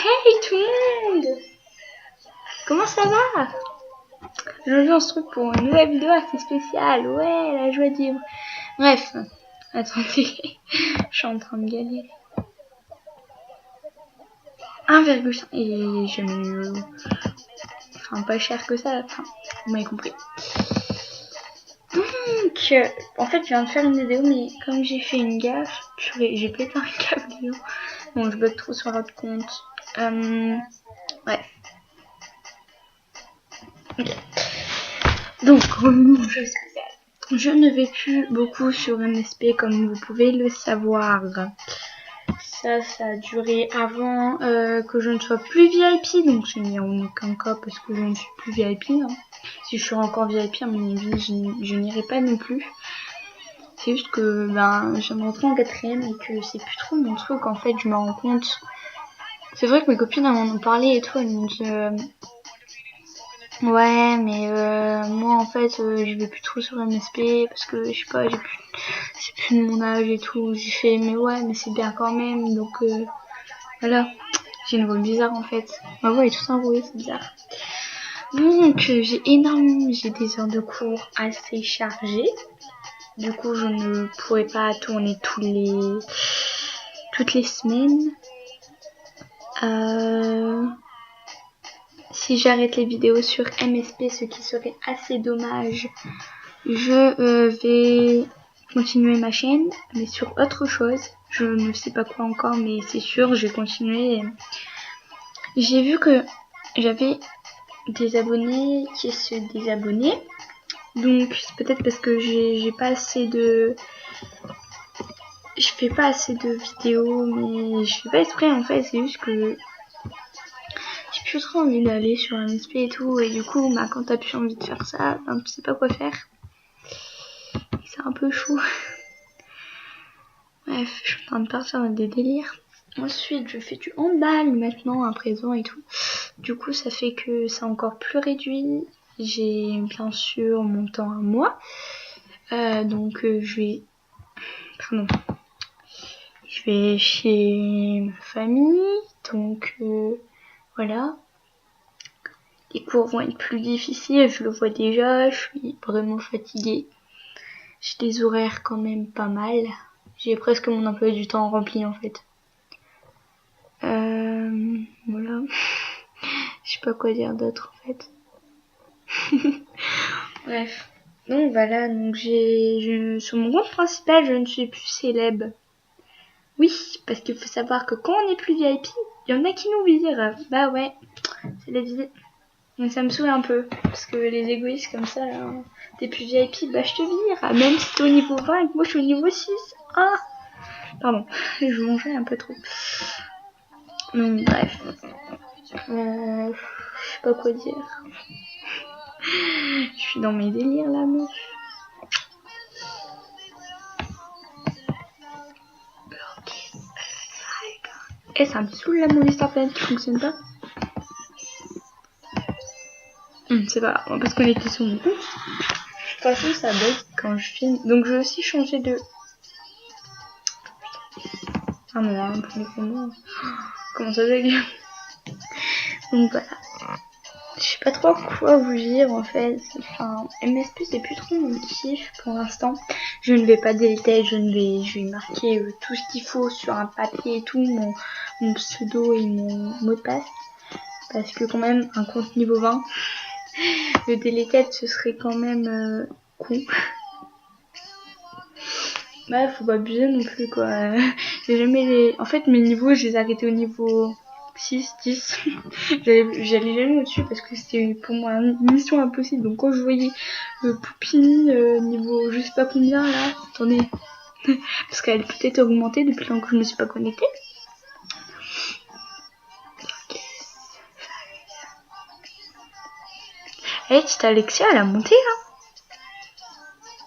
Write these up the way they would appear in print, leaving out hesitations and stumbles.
Hey tout le monde! Comment ça va? Je ce truc pour une nouvelle vidéo assez spéciale. Ouais, la joie de vivre. Bref, attendez, je suis en train de galérer. 1,5 et j'ai mis enfin pas cher que ça, enfin vous m'avez compris. Donc en fait je viens de faire une vidéo mais comme j'ai fait une gaffe, j'ai pété un câble, bon je bug trop sur l'autre compte. Bref. Okay. Donc revenons aux choses spéciales. Je ne vais plus beaucoup sur MSP comme vous pouvez le savoir. Ça a duré avant que je ne sois plus VIP, donc je n'ai en aucun cas parce que je ne suis plus VIP. Hein. Si je suis encore VIP, à mon avis, je n'irai pas non plus. C'est juste que je viens de rentrer en 4ème et que c'est plus trop mon truc. En fait, je me rends compte. C'est vrai que mes copines m'en ont parlé et tout, elles m'ont dit ouais, mais moi en fait, je vais plus trop sur MSP parce que je sais pas, c'est plus de mon âge et tout. J'ai fait mais ouais, mais c'est bien quand même, donc voilà. J'ai une voix bizarre en fait. Ma voix est tout embrouillée, c'est bizarre. Donc j'ai des heures de cours assez chargées. Du coup je ne pourrais pas tourner toutes les semaines. Si j'arrête les vidéos sur MSP, ce qui serait assez dommage, je vais continuer ma chaîne, mais sur autre chose. Je ne sais pas quoi encore, mais c'est sûr, je vais continuer. J'ai vu que j'avais des abonnés qui se désabonnaient. Donc c'est peut-être parce que j'ai pas assez de... Je fais pas assez de vidéos, mais je fais pas exprès en fait, c'est juste que j'ai plus trop envie d'aller sur un MSP et tout, et du coup quand t'as plus envie de faire ça, tu sais pas quoi faire. C'est un peu chaud. Bref, je suis en train de partir dans des délires. Ensuite, je fais du handball maintenant à présent et tout. Du coup, ça fait que c'est encore plus réduit. J'ai bien sûr mon temps à moi. Donc, je vais chez ma famille. Donc, voilà. Les cours vont être plus difficiles, je le vois déjà. Je suis vraiment fatiguée. J'ai des horaires quand même pas mal. J'ai presque mon emploi du temps rempli en fait. Voilà. Je sais pas quoi dire d'autre en fait. Bref. Donc voilà, donc sur mon compte principal, je ne suis plus célèbre. Oui, parce qu'il faut savoir que quand on est plus VIP, il y en a qui nous virent. Bah ouais, c'est la vie. Donc ça me saoule un peu, parce que les égoïstes comme ça, là, t'es plus VIP, bah je te vire. Même si t'es au niveau 20 et que moi je suis au niveau 6. Ah, pardon, je mangeais un peu trop. Donc bref. Je sais pas quoi dire. Je suis dans mes délires là, meuf. Eh, ça me saoule la mauvaise Starplanet qui fonctionne pas. C'est pas grave, on va pas se connecter sur mon compte. De toute façon, ça bug quand je filme. Donc, je vais aussi changer de. Ah non, pour les comment. Comment ça bug? Donc voilà. Je sais pas trop quoi vous dire en fait. Enfin, MSP c'est plus trop mon kiff pour l'instant. Je ne vais pas déliter, je vais marquer tout ce qu'il faut sur un papier et tout, mon pseudo et mon mot de passe. Parce que quand même, un compte niveau 20, le deleted ce serait quand même con. Bah faut pas abuser non plus quoi. J'ai jamais En fait mes niveaux je les ai arrêtés au niveau 6, 10. J'allais jamais au-dessus parce que c'était pour moi une mission impossible. Donc quand je voyais Poupini niveau je sais pas combien là, attendez, parce qu'elle peut être augmentée depuis le temps que je me suis pas connectée. Eh, petite Alexia, elle a monté là.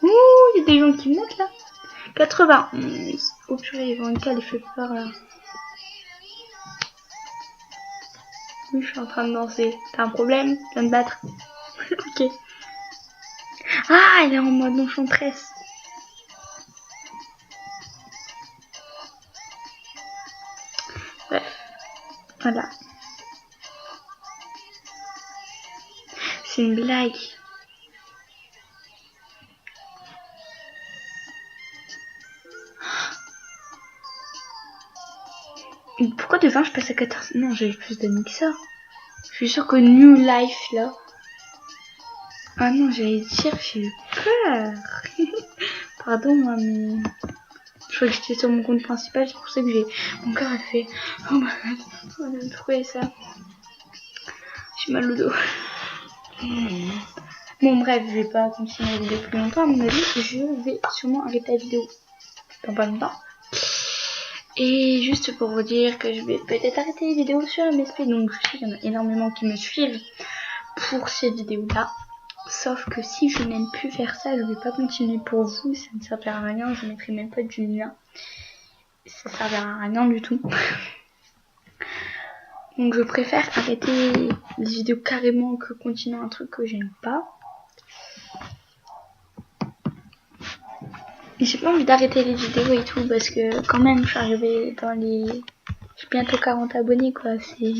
Ouh, il y a des gens qui montent là. 91. Oh purée, Veronica, elle fait peur là. Oui, je suis en train de danser. T'as un problème? Tu viens de battre. Ok. Ah, elle est en mode enchanteresse. Bref. Voilà. C'est une blague. Pourquoi de 20 je passe à 14? Non, j'ai plus d'amis que ça. Je suis sûre que New Life là. Ah non, j'allais dire, j'ai eu peur. Pardon, moi, mais. Je crois que j'étais sur mon compte principal, c'est pour ça que mon cœur a fait. Oh my god, on a trouvé ça. J'ai mal au dos. Bon, bref, je vais pas continuer la vidéo plus longtemps. À mon avis, je vais sûrement arrêter la vidéo dans pas longtemps. Et juste pour vous dire que je vais peut-être arrêter les vidéos sur MSP. Donc, je sais qu'il y en a énormément qui me suivent pour ces vidéos-là. Sauf que si je n'aime plus faire ça, je vais pas continuer pour vous. Ça ne servira à rien. Je mettrai même pas du lien. Ça servira à rien du tout. Donc je préfère arrêter les vidéos carrément que continuer un truc que j'aime pas. Et j'ai pas envie d'arrêter les vidéos et tout parce que quand même je suis arrivée dans les... J'ai bientôt 40 abonnés quoi. C'est...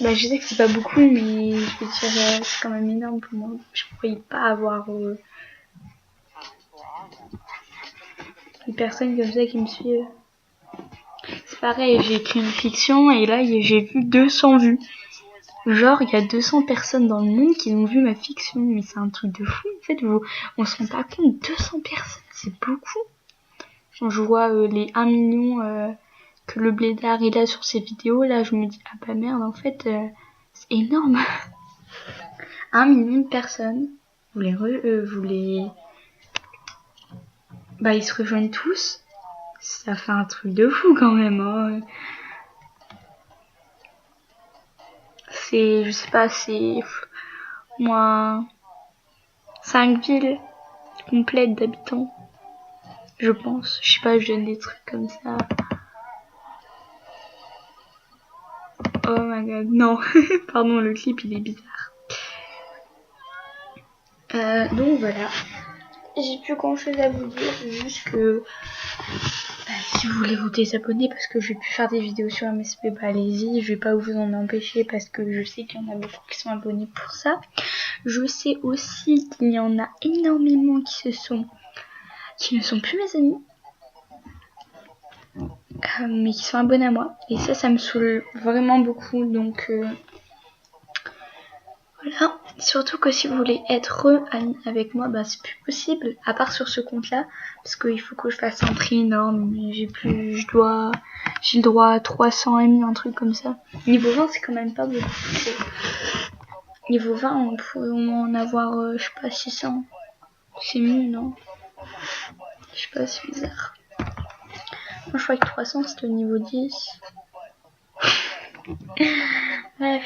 Bah je sais que c'est pas beaucoup mais je veux dire c'est quand même énorme pour moi. Je croyais pas avoir des personnes comme ça qui me suivent. C'est pareil, j'ai écrit une fiction et là j'ai vu 200 vues. Genre, il y a 200 personnes dans le monde qui ont vu ma fiction. Mais c'est un truc de fou. En fait, on se rend pas compte. 200 personnes, c'est beaucoup. Quand je vois les 1 million que le blédard il a sur ses vidéos, là, je me dis, ah bah merde, en fait, c'est énorme. 1 million de personnes. Bah, ils se rejoignent tous. Ça fait un truc de fou quand même, hein. C'est, je sais pas, c'est moins 5 villes complètes d'habitants. Je pense. Je sais pas, je donne des trucs comme ça. Oh my god, non. Pardon, le clip il est bizarre. Donc voilà. J'ai plus grand chose à vous dire. Juste que si vous voulez vous désabonner parce que je vais plus faire des vidéos sur MSP, bah allez-y. Je vais pas vous en empêcher parce que je sais qu'il y en a beaucoup qui sont abonnés pour ça. Je sais aussi qu'il y en a énormément qui ne sont plus mes amis. Mais qui sont abonnés à moi. Et ça me saoule vraiment beaucoup. Donc voilà. Surtout que si vous voulez être ami avec moi, bah c'est plus possible. À part sur ce compte-là. Parce qu'il faut que je fasse un prix énorme. J'ai le droit à 300 amis, un truc comme ça. Niveau 20, c'est quand même pas beaucoup. Niveau 20, on pourrait au moins en avoir, je sais pas, 600. C'est mieux, non? Je sais pas, c'est bizarre. Moi, je crois que 300, c'était au niveau 10. Bref.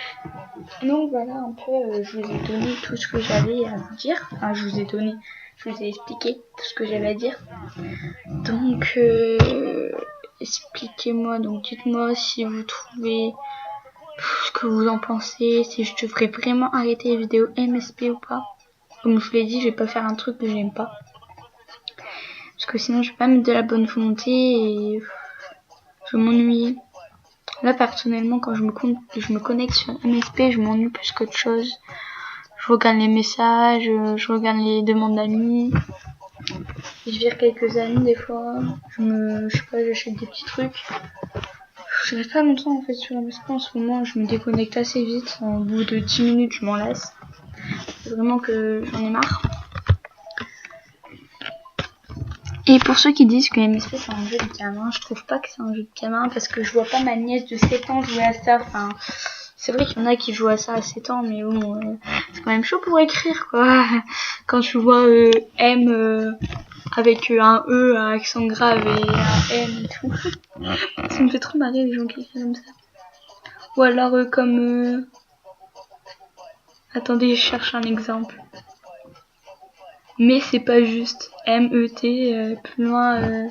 Donc voilà un peu, je vous ai donné tout ce que j'avais à vous dire. Enfin, je vous ai expliqué tout ce que j'avais à dire. Donc, expliquez-moi, donc dites-moi si vous trouvez ce que vous en pensez, si je devrais vraiment arrêter les vidéos MSP ou pas. Comme je vous l'ai dit, je vais pas faire un truc que j'aime pas. Parce que sinon, je vais pas mettre de la bonne volonté et je vais m'ennuyer. Là, personnellement, quand je me connecte sur MSP, je m'ennuie plus qu'autre chose. Je regarde les messages, je regarde les demandes d'amis. Je vire quelques amis des fois. Je sais pas, j'achète des petits trucs. Je reste pas longtemps en fait sur MSP en ce moment. Je me déconnecte assez vite. Au bout de 10 minutes, je m'en lasse. C'est vraiment que j'en ai marre. Et pour ceux qui disent que MSP c'est un jeu de gamin, je trouve pas que c'est un jeu de gamin parce que je vois pas ma nièce de 7 ans jouer à ça. Enfin, c'est vrai qu'il y en a qui jouent à ça à 7 ans, mais bon, c'est quand même chaud pour écrire quoi. Quand tu vois M avec un E, un accent grave et un M et tout, ça me fait trop marrer les gens qui écrivent comme ça. Ou alors comme... Attendez, je cherche un exemple. Mais c'est pas juste. M-E-T, plus loin...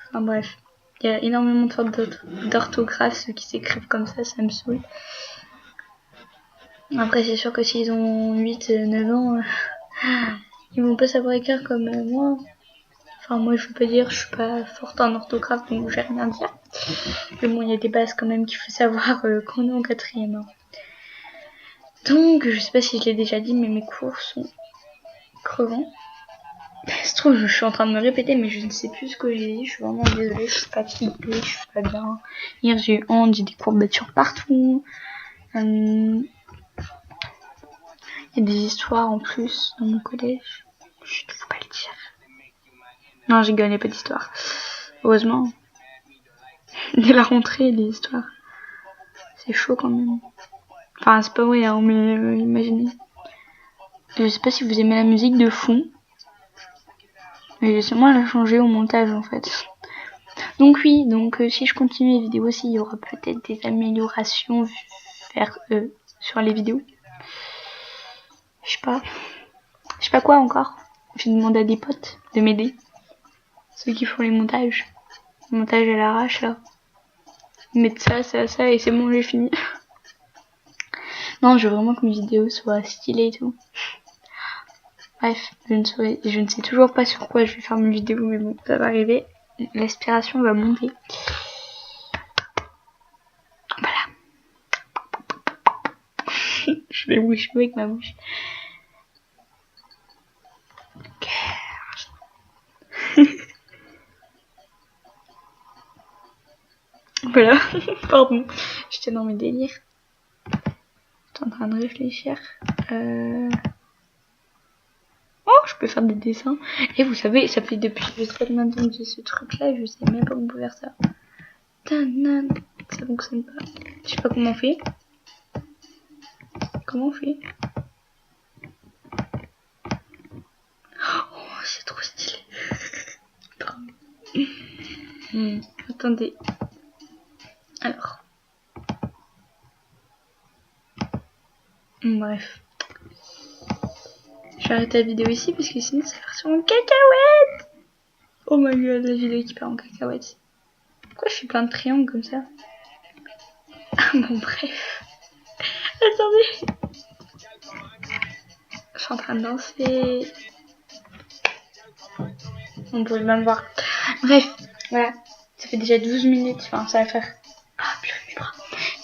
Enfin bref. Il y a énormément de fautes d'orthographe, ceux qui s'écrivent comme ça me saoule. Après, c'est sûr que s'ils ont 8-9 ans, ils vont pas savoir écrire comme moi. Enfin, moi, je veux pas dire, je suis pas forte en orthographe, donc j'ai rien à dire. Mais bon, il y a des bases quand même qu'il faut savoir quand on est en 4e. Hein. Donc, je sais pas si je l'ai déjà dit, mais mes cours sont crevants. Ça se trouve, je suis en train de me répéter, mais je ne sais plus ce que j'ai dit. Je suis vraiment désolée, je suis fatiguée, je suis pas bien. Hier, j'ai eu honte, j'ai des courbatures partout. Il y a des histoires en plus dans mon collège. Chut, faut pas le dire. Non, j'ai gagné pas d'histoire. Heureusement. Dès la rentrée, des histoires. C'est chaud quand même. Enfin, c'est pas vrai, hein, mais imaginez. Je sais pas si vous aimez la musique de fond. Mais c'est moi, elle a changé au montage en fait. Donc oui, donc si je continue les vidéos aussi, il y aura peut-être des améliorations sur les vidéos. Je sais pas quoi encore. J'ai demandé à des potes de m'aider. Ceux qui font les montages. Le montage à l'arrache là. Ils mettent ça et c'est bon, j'ai fini. Non, je veux vraiment que mes vidéos soient stylées et tout. Bref, je ne sais toujours pas sur quoi je vais faire mes vidéos, mais bon, ça va arriver. L'aspiration va monter. Voilà. Je vais boucher avec ma bouche. Voilà. Pardon. J'étais dans mes délires. J'étais en train de réfléchir. Oh, je peux faire des dessins. Et vous savez, ça fait depuis je sais maintenant que j'ai ce truc là, je sais même pas comment faire ça. Ça fonctionne pas. Je sais pas comment on fait. Comment on fait? Oh, c'est trop stylé. Attendez. Alors. Bref. Je vais arrêter la vidéo ici parce que sinon ça va partir en cacahuète. Oh my god, la vidéo qui part en cacahuète. Pourquoi je fais plein de triangles comme ça? Ah bon, bref. Attendez. Je suis en train de danser. On pouvait même voir. Bref, voilà. Ça fait déjà 12 minutes. Enfin, ça va faire... Ah, purée, mes bras.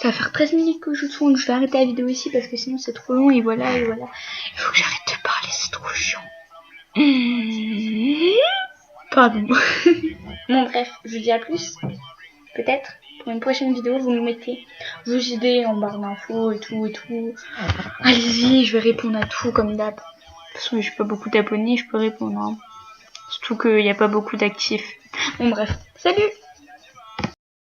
Ça va faire 13 minutes que je tourne. Je vais arrêter la vidéo ici parce que sinon c'est trop long. Et voilà, et voilà. Il faut que j'arrête de parler, c'est trop chiant. Pardon. Bon, bref, je vous dis à plus. Peut-être. Pour une prochaine vidéo, vous me mettez vos idées en barre d'infos et tout et tout. Allez-y, je vais répondre à tout comme d'hab. De toute façon, j'ai pas beaucoup d'abonnés, je peux répondre. Hein. Surtout qu'il n'y a pas beaucoup d'actifs. Bon, bref. Salut!